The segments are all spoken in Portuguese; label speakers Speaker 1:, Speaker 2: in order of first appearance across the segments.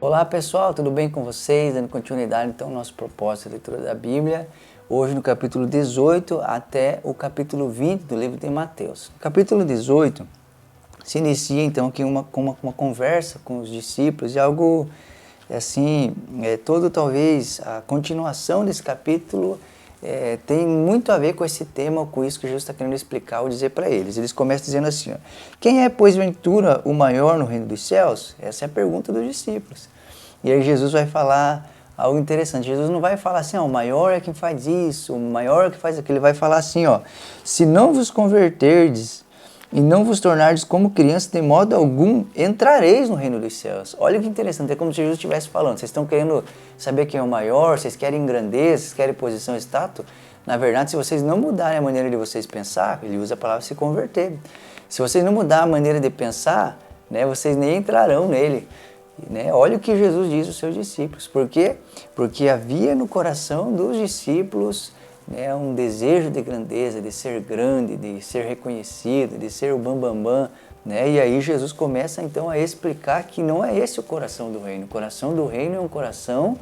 Speaker 1: Olá pessoal, tudo bem com vocês? Dando continuidade então ao nosso propósito de leitura da Bíblia, hoje no capítulo 18 até o capítulo 20 do livro de Mateus. No capítulo 18 se inicia então aqui uma conversa com os discípulos e algo assim, todo talvez a continuação desse capítulo tem muito a ver com esse tema, com isso que Jesus está querendo explicar ou dizer para eles. Eles começam dizendo assim, ó, quem é, pois, ventura o maior no reino dos céus? Essa é a pergunta dos discípulos. E aí Jesus vai falar algo interessante. Jesus não vai falar assim, ó, o maior é quem faz isso, o maior é que faz aquilo. Ele vai falar assim, ó, se não vos converterdes e não vos tornardes como crianças, de modo algum entrareis no reino dos céus. Olha que interessante, é como se Jesus estivesse falando. Vocês estão querendo saber quem é o maior, vocês querem grandeza, vocês querem posição e status? Na verdade, se vocês não mudarem a maneira de vocês pensar, ele usa a palavra se converter. Se vocês não mudarem a maneira de pensar, né, vocês nem entrarão nele. Né? Olha o que Jesus diz aos seus discípulos. Por quê? Porque havia no coração dos discípulos um desejo de grandeza, de ser grande, de ser reconhecido, de ser o bambambam, né? E aí Jesus começa então a explicar que não é esse o coração do reino. O coração do reino é um coração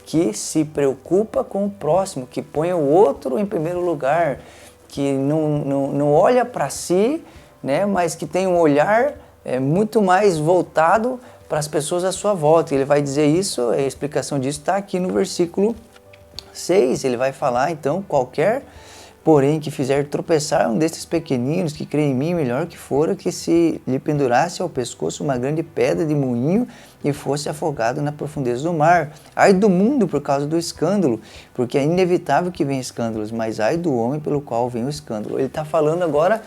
Speaker 1: que se preocupa com o próximo, que põe o outro em primeiro lugar, que não olha para si, né? Mas que tem um olhar muito mais voltado para as pessoas à sua volta. Ele vai dizer isso, a explicação disso está aqui no versículo 6, ele vai falar, então, qualquer, porém, que fizer tropeçar um desses pequeninos que crê em mim, melhor que fora que se lhe pendurasse ao pescoço uma grande pedra de moinho e fosse afogado na profundeza do mar. Ai do mundo por causa do escândalo, porque é inevitável que venha escândalos, mas ai do homem pelo qual vem o escândalo. Ele está falando agora,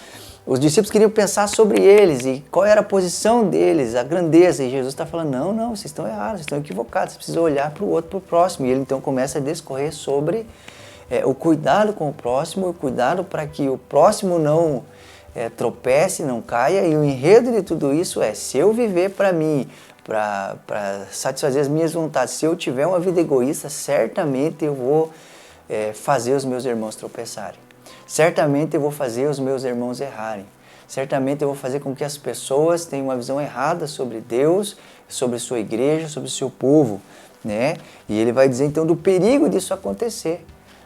Speaker 1: os discípulos queriam pensar sobre eles e qual era a posição deles, a grandeza. E Jesus está falando, não, vocês estão errados, vocês estão equivocados, vocês precisam olhar para o outro, para o próximo. E ele então começa a discorrer sobre o cuidado com o próximo, o cuidado para que o próximo não tropece, não caia. E o enredo de tudo isso é, se eu viver para mim, para satisfazer as minhas vontades, se eu tiver uma vida egoísta, certamente eu vou fazer os meus irmãos tropeçarem. Certamente eu vou fazer os meus irmãos errarem. Certamente eu vou fazer com que as pessoas tenham uma visão errada sobre Deus, sobre sua igreja, sobre o seu povo, né? E ele vai dizer então do perigo disso acontecer.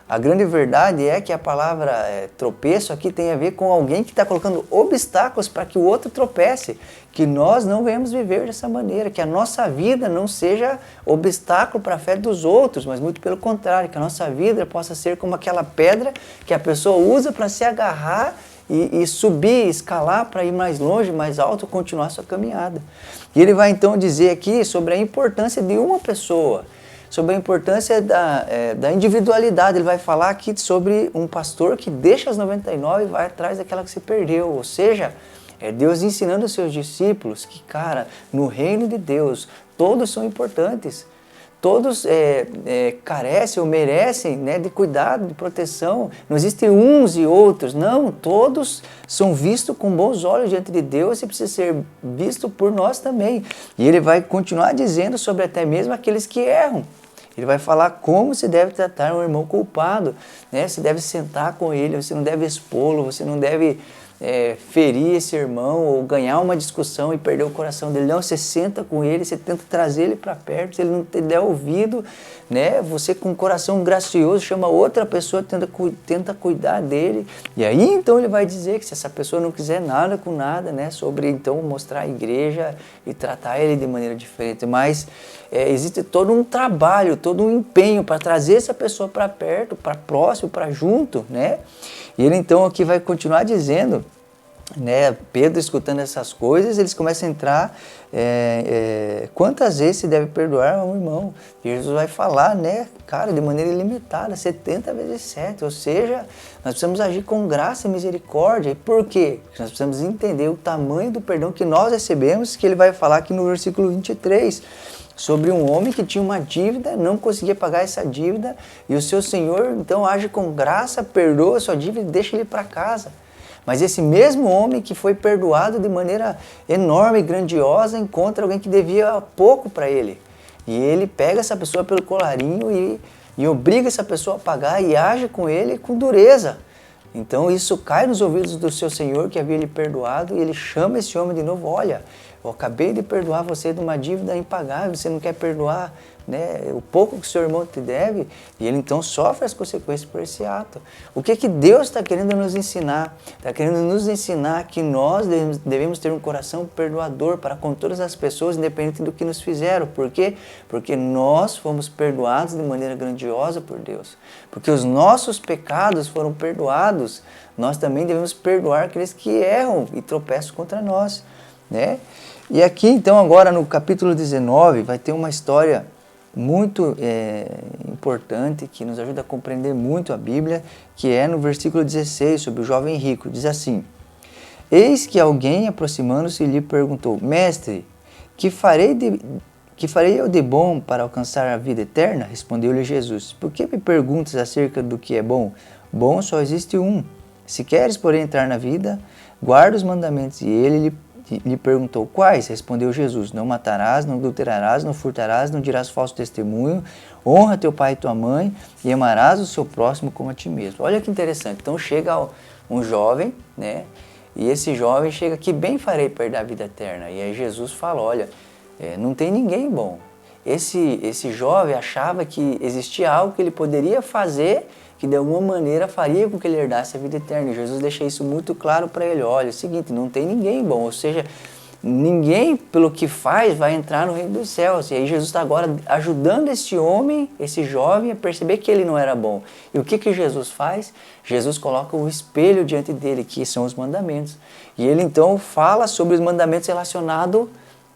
Speaker 1: A grande verdade é que a palavra tropeço aqui tem a ver com alguém que está colocando obstáculos para que o outro tropece, que nós não venhamos viver dessa maneira, que a nossa vida não seja obstáculo para a fé dos outros, mas muito pelo contrário, que a nossa vida possa ser como aquela pedra que a pessoa usa para se agarrar e subir, escalar para ir mais longe, mais alto, continuar sua caminhada. E ele vai então dizer aqui sobre a importância de uma pessoa, sobre a importância da individualidade. Ele vai falar aqui sobre um pastor que deixa as 99 e vai atrás daquela que se perdeu. Ou seja, é Deus ensinando os seus discípulos que, cara, no reino de Deus, todos são importantes. Todos carecem ou merecem, né, de cuidado, de proteção. Não existem uns e outros, não. Todos são vistos com bons olhos diante de Deus e precisa ser visto por nós também. E ele vai continuar dizendo sobre até mesmo aqueles que erram. Ele vai falar como se deve tratar um irmão culpado, né? Você deve sentar com ele, você não deve expô-lo, você não deve ferir esse irmão ou ganhar uma discussão e perder o coração dele. Não, você senta com ele, você tenta trazer ele para perto, se ele não te der ouvido, né? Você com um coração gracioso chama outra pessoa, tenta cuidar dele. E aí então ele vai dizer que se essa pessoa não quiser nada com nada, né? Sobre então mostrar a igreja e tratar ele de maneira diferente. Mas existe todo um trabalho, todo um empenho para trazer essa pessoa para perto, para próximo, para junto, né? E ele então aqui vai continuar dizendo, né, Pedro escutando essas coisas, eles começam a entrar, quantas vezes se deve perdoar a um irmão? E Jesus vai falar, né, cara, de maneira ilimitada, 70 vezes 7, ou seja, nós precisamos agir com graça e misericórdia. E por quê? Porque nós precisamos entender o tamanho do perdão que nós recebemos, que ele vai falar aqui no versículo 23, sobre um homem que tinha uma dívida, não conseguia pagar essa dívida, e o seu senhor então age com graça, perdoa a sua dívida e deixa ele para casa. Mas esse mesmo homem que foi perdoado de maneira enorme e grandiosa, encontra alguém que devia pouco para ele. E ele pega essa pessoa pelo colarinho e obriga essa pessoa a pagar e age com ele com dureza. Então isso cai nos ouvidos do seu senhor que havia lhe perdoado e ele chama esse homem de novo, olha, Eu acabei de perdoar você de uma dívida impagável, você não quer perdoar, né, o pouco que o seu irmão te deve, e ele então sofre as consequências por esse ato. O que Deus está querendo nos ensinar? Está querendo nos ensinar que nós devemos ter um coração perdoador para com todas as pessoas, independente do que nos fizeram. Por quê? Porque nós fomos perdoados de maneira grandiosa por Deus. Porque os nossos pecados foram perdoados, nós também devemos perdoar aqueles que erram e tropeçam contra nós, né? E aqui então agora no capítulo 19 vai ter uma história muito importante, que nos ajuda a compreender muito a Bíblia, que é no versículo 16, sobre o jovem rico. Diz assim: eis que alguém, aproximando-se, lhe perguntou: mestre, que farei eu de bom para alcançar a vida eterna? Respondeu-lhe Jesus: por que me perguntas acerca do que é bom? Bom só existe um. Se queres, porém, entrar na vida, guarda os mandamentos. E ele lhe perguntou: quais? Respondeu Jesus: não matarás, não adulterarás, não furtarás, não dirás falso testemunho, honra teu pai e tua mãe, e amarás o seu próximo como a ti mesmo. Olha que interessante. Então chega um jovem, né? E esse jovem chega: que bem farei para herdar a vida eterna? E aí Jesus fala: olha, não tem ninguém bom. Esse jovem achava que existia algo que ele poderia fazer que de alguma maneira faria com que ele herdasse a vida eterna. E Jesus deixa isso muito claro para ele. Olha, é o seguinte, não tem ninguém bom, ou seja, ninguém pelo que faz vai entrar no reino dos céus. E aí Jesus está agora ajudando esse homem, esse jovem, a perceber que ele não era bom. E o que Jesus faz? Jesus coloca um espelho diante dele, que são os mandamentos. E ele então fala sobre os mandamentos relacionados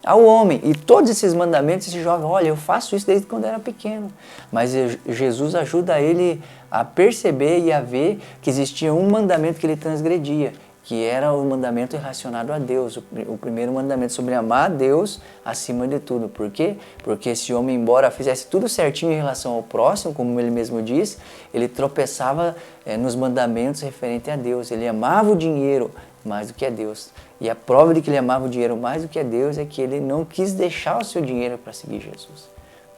Speaker 1: ao homem. E todos esses mandamentos, esse jovem: olha, eu faço isso desde quando era pequeno. Mas Jesus ajuda ele a perceber e a ver que existia um mandamento que ele transgredia, que era o mandamento relacionado a Deus, o primeiro mandamento sobre amar a Deus acima de tudo. Por quê? Porque esse homem, embora fizesse tudo certinho em relação ao próximo, como ele mesmo diz, ele tropeçava nos mandamentos referentes a Deus. Ele amava o dinheiro mais do que a Deus. E a prova de que ele amava o dinheiro mais do que a Deus é que ele não quis deixar o seu dinheiro para seguir Jesus,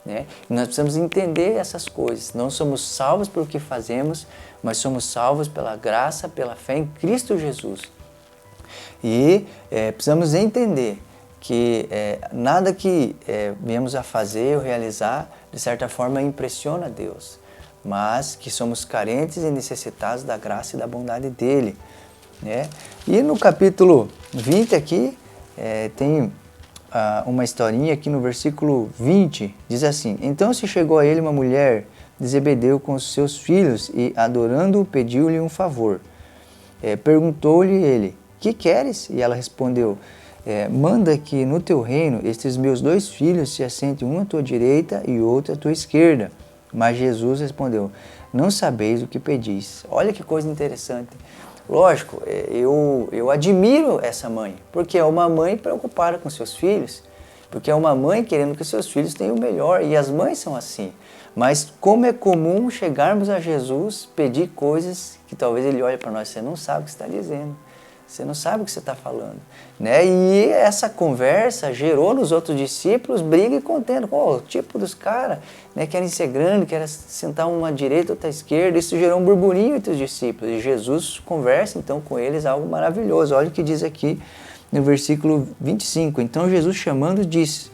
Speaker 1: né? E nós precisamos entender essas coisas. Não somos salvos pelo que fazemos, mas somos salvos pela graça, pela fé em Cristo Jesus. E precisamos entender que nada que viemos a fazer ou realizar, de certa forma, impressiona a Deus, mas que somos carentes e necessitados da graça e da bondade dEle, né? E no capítulo 20 aqui, tem uma historinha aqui no versículo 20, diz assim: então se chegou a ele uma mulher de Zebedeu com os seus filhos e, adorando-o, pediu-lhe um favor. Perguntou-lhe ele: que queres? E ela respondeu: manda que no teu reino estes meus 2 filhos se assentem, um à tua direita e outro à tua esquerda. Mas Jesus respondeu: não sabeis o que pedis. Olha que coisa interessante. Lógico, eu admiro essa mãe, porque é uma mãe preocupada com seus filhos, porque é uma mãe querendo que seus filhos tenham o melhor, e as mães são assim. Mas como é comum chegarmos a Jesus, pedir coisas que talvez ele olhe para nós: você não sabe o que você está dizendo, você não sabe o que você está falando, né? E essa conversa gerou nos outros discípulos briga e contenda. O tipo dos caras, né, querem ser grande, querem sentar uma à direita, outra à esquerda. Isso gerou um burburinho entre os discípulos. E Jesus conversa então com eles algo maravilhoso. Olha o que diz aqui no versículo 25. Então Jesus, chamando, disse: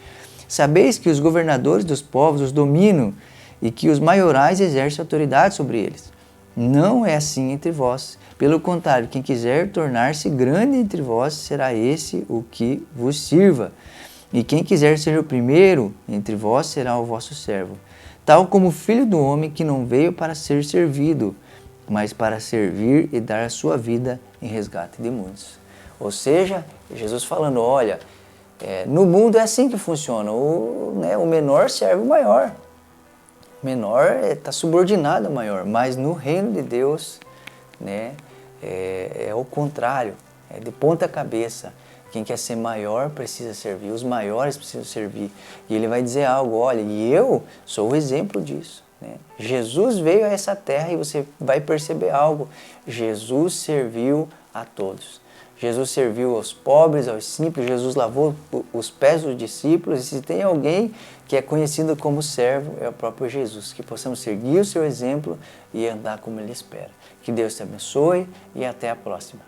Speaker 1: sabeis que os governadores dos povos os dominam e que os maiorais exercem autoridade sobre eles. Não é assim entre vós. Pelo contrário, quem quiser tornar-se grande entre vós, será esse o que vos sirva. E quem quiser ser o primeiro entre vós, será o vosso servo. Tal como o Filho do Homem, que não veio para ser servido, mas para servir e dar a sua vida em resgate de muitos. Ou seja, Jesus falando: olha, no mundo é assim que funciona. O menor serve o maior. O menor está subordinado ao maior, mas no reino de Deus, né, é o contrário, é de ponta cabeça. Quem quer ser maior precisa servir, os maiores precisam servir. E ele vai dizer algo: olha, e eu sou o exemplo disso, né? Jesus veio a essa terra e você vai perceber algo: Jesus serviu a todos. Jesus serviu aos pobres, aos simples. Jesus lavou os pés dos discípulos. E se tem alguém que é conhecido como servo, é o próprio Jesus. Que possamos seguir o seu exemplo e andar como ele espera. Que Deus te abençoe e até a próxima.